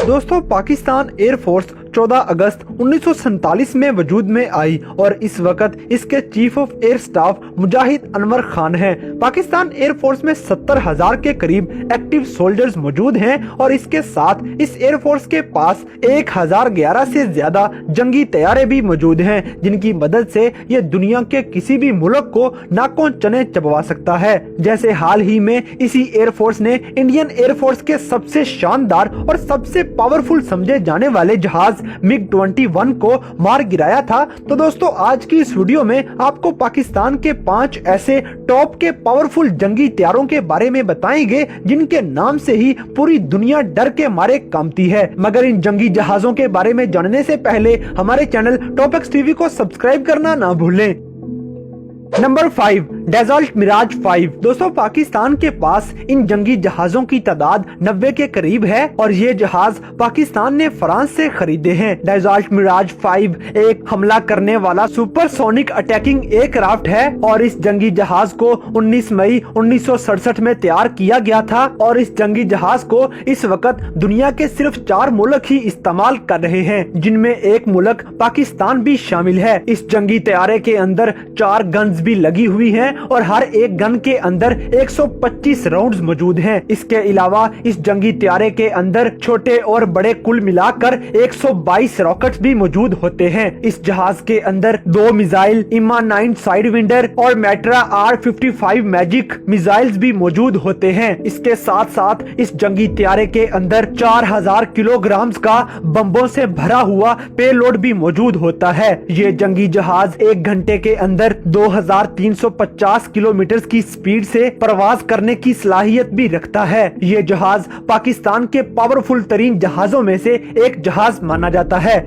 दोस्तों Pakistan air force 14 अगस्त 1947 में वजूद में आई और इस वक्त इसके चीफ ऑफ एयर स्टाफ मुजाहिद अनवर खान हैं। पाकिस्तान एयर फोर्स में 70,000 के करीब एक्टिव सोल्जर्स मौजूद हैं और इसके साथ इस एयर फोर्स के पास 1011 से ज्यादा जंगी तैयारे भी मौजूद हैं, जिनकी मदद से ये दुनिया के किसी भी मुल्क को नाकों चने चबवा सकता है। जैसे हाल ही में इसी एयर फोर्स ने इंडियन एयर फोर्स के सबसे शानदार और सबसे पावरफुल समझे जाने वाले जहाज MiG-21 को मार गिराया था। तो दोस्तों आज की इस वीडियो में आपको पाकिस्तान के 5 ऐसे टॉप के पावरफुल जंगी तैयारों के बारे में बताएंगे जिनके नाम से ही पूरी दुनिया डर के मारे कांपती है। मगर इन जंगी जहाजों के बारे में जानने से पहले हमारे चैनल टॉपएक्स टीवी को सब्सक्राइब करना ना भूलें। नंबर 5 डेजॉल्ट मिराज 5। दोस्तों पाकिस्तान के पास इन जंगी जहाजों की तादाद 90 के करीब है और ये जहाज पाकिस्तान ने फ्रांस से खरीदे हैं। डेजॉल्ट मिराज 5 एक हमला करने वाला सुपरसोनिक अटैकिंग एयरक्राफ्ट है और इस जंगी जहाज को 19 मई 1967 में तैयार किया गया था और इस जंगी जहाज को इस वक्त दुनिया के सिर्फ 4 मुल्क ही इस्तेमाल कर रहे हैं, जिनमें एक मुल्क पाकिस्तान भी शामिल है। इस जंगी तैयारे के अंदर 4 गन्स भी लगी हुई हैं और हर एक गन के अंदर 125 राउंड्स मौजूद हैं। इसके अलावा इस जंगी तैयारे के अंदर छोटे और बड़े कुल मिलाकर 122 रॉकेट्स भी मौजूद होते हैं। इस जहाज के अंदर 2 मिसाइल इमा 9 साइडविंडर और मैट्रा R-55 मैजिक मिसाइल्स भी मौजूद होते हैं। इसके साथ साथ इस जंगी तैयारे के अंदर 4000 किलोग्राम का बम्बों से भरा हुआ पेलोड भी मौजूद होता है। ये जंगी जहाज 1 घंटे के अंदर 2350 किलोमीटर की स्पीड से प्रवास करने की सलाहियत भी रखता है। ये जहाज पाकिस्तान के पावरफुल तरीन जहाजों में से एक जहाज माना जाता है।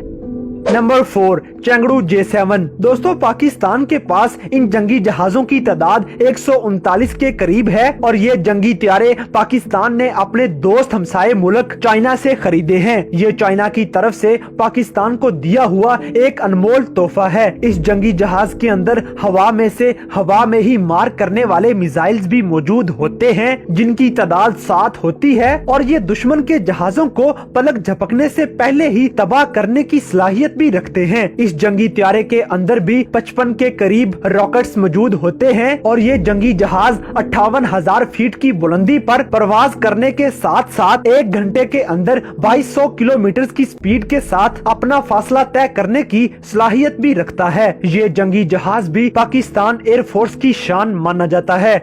Number 4 Chengdu J7। दोस्तों पाकिस्तान के पास इन जंगी जहाजों की तादाद 139 के करीब है और ये जंगी तैयारे पाकिस्तान ने अपने दोस्त हमसाये मुल्क चाइना से खरीदे हैं। ये चाइना की तरफ से पाकिस्तान को दिया हुआ एक अनमोल तोहफा है। इस जंगी जहाज के अंदर हवा में ही मार करने वाले मिसाइल्स भी मौजूद होते हैं, जिनकी तादाद 7 होती है और ये दुश्मन के जहाजों को पलक झपकने से पहले ही तबाह करने की सलाहियत भी रखते हैं। इस जंगी तैयारे के अंदर भी 55 के करीब रॉकेट्स मौजूद होते हैं और ये जंगी जहाज 58,000 फीट की बुलंदी पर प्रवास करने के साथ साथ 1 घंटे के अंदर 2200 किलोमीटर की स्पीड के साथ अपना फासला तय करने की सलाहियत भी रखता है। ये जंगी जहाज भी पाकिस्तान एयर फोर्स की शान माना जाता है।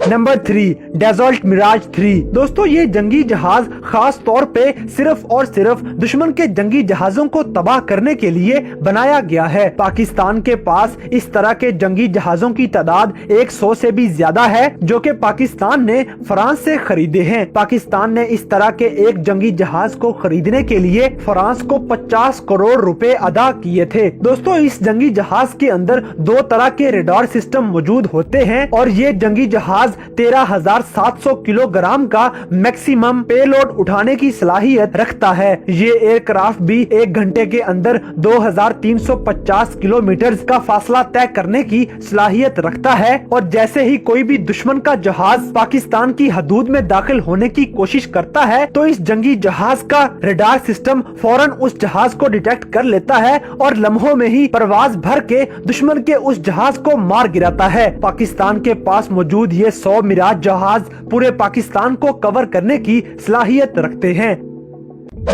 नंबर 3 डेजॉल्ट मिराज 3। दोस्तों ये जंगी जहाज खास तौर पे सिर्फ और सिर्फ दुश्मन के जंगी जहाजों को तबाह करने के लिए बनाया गया है। पाकिस्तान के पास इस तरह के जंगी जहाजों की तादाद 100 से भी ज्यादा है, जो कि पाकिस्तान ने फ्रांस से खरीदे हैं। पाकिस्तान ने इस तरह के एक जंगी जहाज को खरीदने के लिए फ्रांस को 50 करोड़ रुपए अदा किए थे। दोस्तों इस जंगी जहाज के अंदर 2 तरह के रेडार सिस्टम मौजूद होते हैं और ये जंगी जहाज 13,700 किलोग्राम का मैक्सिमम पेलोड उठाने की सलाहियत रखता है। ये एयरक्राफ्ट भी 1 घंटे के अंदर 2350 किलोमीटर का फासला तय करने की सलाहियत रखता है और जैसे ही कोई भी दुश्मन का जहाज पाकिस्तान की हदूद में दाखिल होने की कोशिश करता है तो इस जंगी जहाज का रेडार सिस्टम फौरन उस जहाज को डिटेक्ट कर लेता है और लम्हों में ही परवाज भर के दुश्मन के उस जहाज को मार गिराता है। पाकिस्तान के पास मौजूद ये 100 मिराज जहाज पूरे पाकिस्तान को कवर करने की सलाहियत रखते हैं।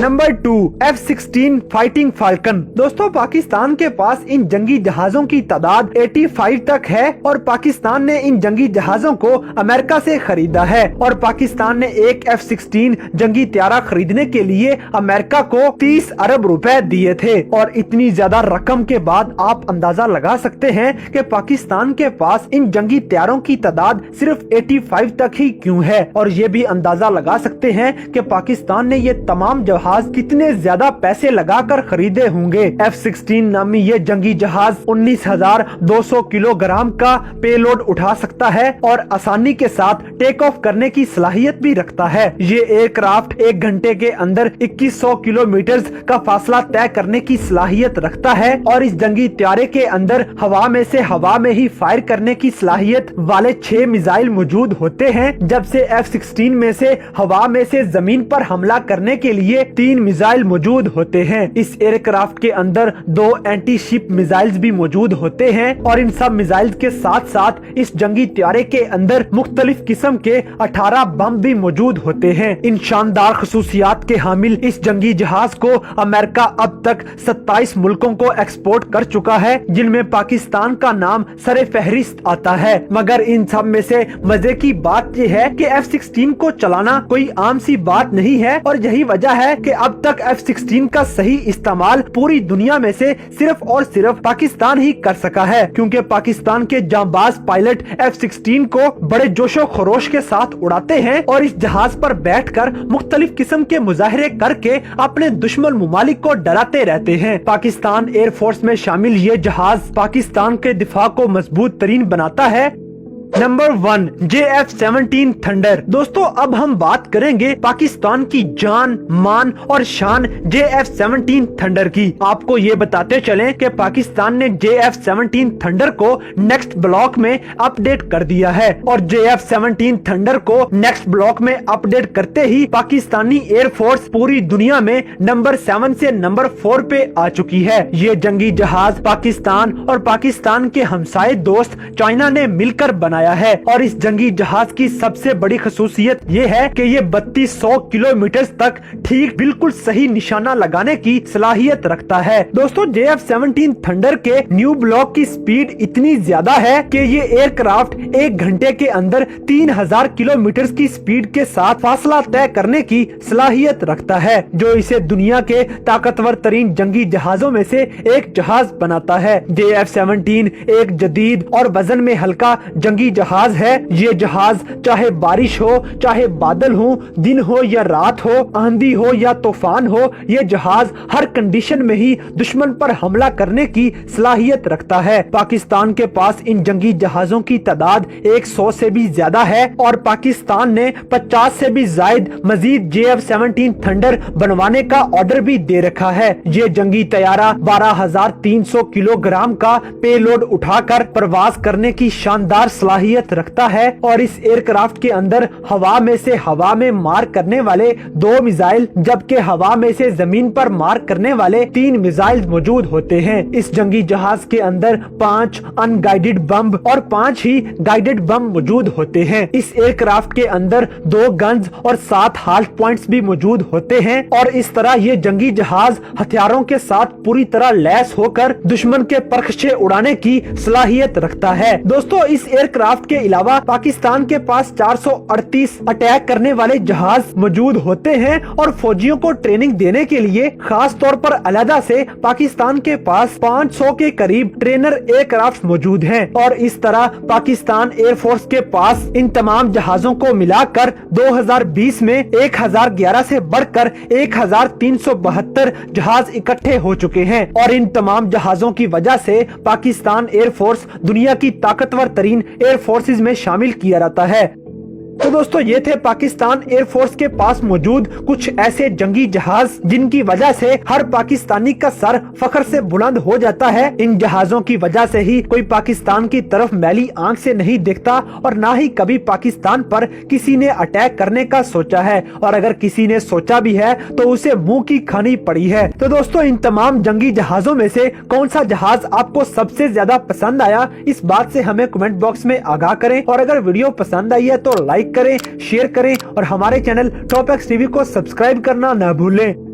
Number 2 F-16 fighting falcon. दोस्तों पाकिस्तान के पास इन जंगी जहाजों की तादाद 85 तक है और पाकिस्तान ने इन जंगी जहाजों को अमेरिका से खरीदा है और पाकिस्तान ने एक F-16 जंगी तैयारा खरीदने के लिए अमेरिका को 30 अरब रुपए दिए थे और इतनी ज्यादा रकम के बाद आप अंदाजा लगा सकते हैं कि पाकिस्तान के पास इन जंगी तैयारों की तादाद सिर्फ 85 तक ही क्यों है और ये भी अंदाजा लगा सकते हैं कि पाकिस्तान ने ये तमाम जहाज कितने ज्यादा पैसे लगाकर खरीदे होंगे। F-16 नामी ये जंगी जहाज 19,200 किलोग्राम का पेलोड उठा सकता है और आसानी के साथ टेक ऑफ करने की सलाहियत भी रखता है। ये एयरक्राफ्ट 1 घंटे के अंदर 2100 किलोमीटर का फासला तय करने की सलाहियत रखता है और इस जंगी तैयारे के अंदर हवा में ही फायर करने की सलाहियत वाले 6 मिसाइल मौजूद होते हैं। जब से F-16 में से हवा में से जमीन पर हमला करने के लिए 3 मिसाइल मौजूद होते हैं। इस एयरक्राफ्ट के अंदर 2 एंटी शिप मिसाइल्स भी मौजूद होते हैं और इन सब मिसाइल्स के साथ साथ इस जंगी त्यारे के अंदर मुख्तलिफ किस्म के 18 बम भी मौजूद होते हैं। इन शानदार खसूसियात के हामिल इस जंगी जहाज को अमेरिका अब तक 27 मुल्कों को एक्सपोर्ट कर चुका है, जिनमें पाकिस्तान का नाम सरे फहरिस्त आता है। मगर इन सब में से मजे की बात यह है कि F-16 को चलाना कोई आम सी बात नहीं है और यही वजह है कि अब तक F-16 का सही इस्तेमाल पूरी दुनिया में से सिर्फ और सिर्फ पाकिस्तान ही कर सका है, क्योंकि पाकिस्तान के जांबाज पायलट F-16 को बड़े जोशो खरोश के साथ उड़ाते हैं और इस जहाज पर बैठकर मुख्तलिफ किस्म के मुजाहरे करके अपने दुश्मन मुमालिक को डराते रहते हैं। पाकिस्तान एयरफोर्स में शामिल ये जहाज पाकिस्तान के दिफा को मजबूत तरीन बनाता है। Number 1 JF-17 thunder. दोस्तों अब हम बात करेंगे पाकिस्तान की जान मान और शान JF-17 थंडर की। आपको ये बताते चलें कि पाकिस्तान ने JF-17 थंडर को नेक्स्ट ब्लॉक में अपडेट कर दिया है और JF-17 थंडर को नेक्स्ट ब्लॉक में अपडेट करते ही पाकिस्तानी एयरफोर्स पूरी दुनिया में नंबर 7 से नंबर 4 पे आ चुकी है। ये जंगी जहाज पाकिस्तान और पाकिस्तान के हमसाये दोस्त चाइना ने मिलकर बनाया है और इस जंगी जहाज की सबसे बड़ी खसूसियत ये है कि ये 3200 किलोमीटर तक ठीक बिल्कुल सही निशाना लगाने की सलाहियत रखता है। दोस्तों JF-17 थंडर के न्यू ब्लॉक की स्पीड इतनी ज्यादा है कि ये एयरक्राफ्ट 1 घंटे के अंदर 3000 किलोमीटर की स्पीड के साथ फासला तय करने की सलाहियत रखता है, जो इसे दुनिया के ताकतवर तरीन जंगी जहाजों में से एक जहाज बनाता है। JF-17 एक जदीद और वजन में हल्का जंगी जहाज है। ये जहाज चाहे बारिश हो, चाहे बादल हो, दिन हो या रात हो, आंधी हो या तूफान हो, ये जहाज हर कंडीशन में ही दुश्मन पर हमला करने की सलाहियत रखता है। पाकिस्तान के पास इन जंगी जहाजों की तादाद 100 से भी ज्यादा है और पाकिस्तान ने 50 से भी जायद मजीद JF-17 थंडर बनवाने का ऑर्डर भी दे रखा है। ये जंगी तैयारा 12,300 किलोग्राम का पेलोड उठाकर प्रवास करने की शानदार सलाहियत रखता है और इस एयरक्राफ्ट के अंदर हवा में से हवा में मार करने वाले 2 मिसाइल जबकि हवा में से जमीन पर मार करने वाले 3 मिसाइल मौजूद होते हैं। इस जंगी जहाज के अंदर 5 अनगाइडेड बम और 5 ही गाइडेड बम मौजूद होते हैं। इस एयरक्राफ्ट के अंदर 2 गन्स और 7 हाल्ट पॉइंट्स भी मौजूद होते हैं और इस तरह ये जंगी जहाज हथियारों के साथ पूरी तरह लैस होकर दुश्मन के परखचे उड़ाने की सलाहियत रखता है। दोस्तों इस एयरक्राफ्ट के अलावा पाकिस्तान के पास 438 अटैक करने वाले जहाज मौजूद होते हैं और फौजियों को ट्रेनिंग देने के लिए खास तौर पर अलहदा से पाकिस्तान के पास 500 के करीब ट्रेनर एयरक्राफ्ट मौजूद हैं और इस तरह पाकिस्तान एयरफोर्स के पास इन तमाम जहाजों को मिलाकर 2020 में 1011 से बढ़कर 1372 जहाज इकट्ठे हो चुके हैं और इन तमाम जहाजों की वजह से पाकिस्तान एयरफोर्स दुनिया की ताकतवर तरीन एयर फोर्सेज में शामिल किया जाता है। तो दोस्तों ये थे पाकिस्तान एयरफोर्स के पास मौजूद कुछ ऐसे जंगी जहाज जिनकी वजह से हर पाकिस्तानी का सर फख्र से बुलंद हो जाता है। इन जहाजों की वजह से ही कोई पाकिस्तान की तरफ मैली आंख से नहीं देखता और ना ही कभी पाकिस्तान पर किसी ने अटैक करने का सोचा है और अगर किसी ने सोचा भी है तो उसे मुंह की खानी पड़ी है। तो दोस्तों इन तमाम जंगी जहाजों में से कौन सा जहाज आपको सबसे ज्यादा पसंद आया, इस बात से हमें कमेंट बॉक्स में आगाह करें और अगर वीडियो पसंद आई है तो लाइक करें, शेयर करें और हमारे चैनल टॉप एक्स टीवी को सब्सक्राइब करना न भूलें।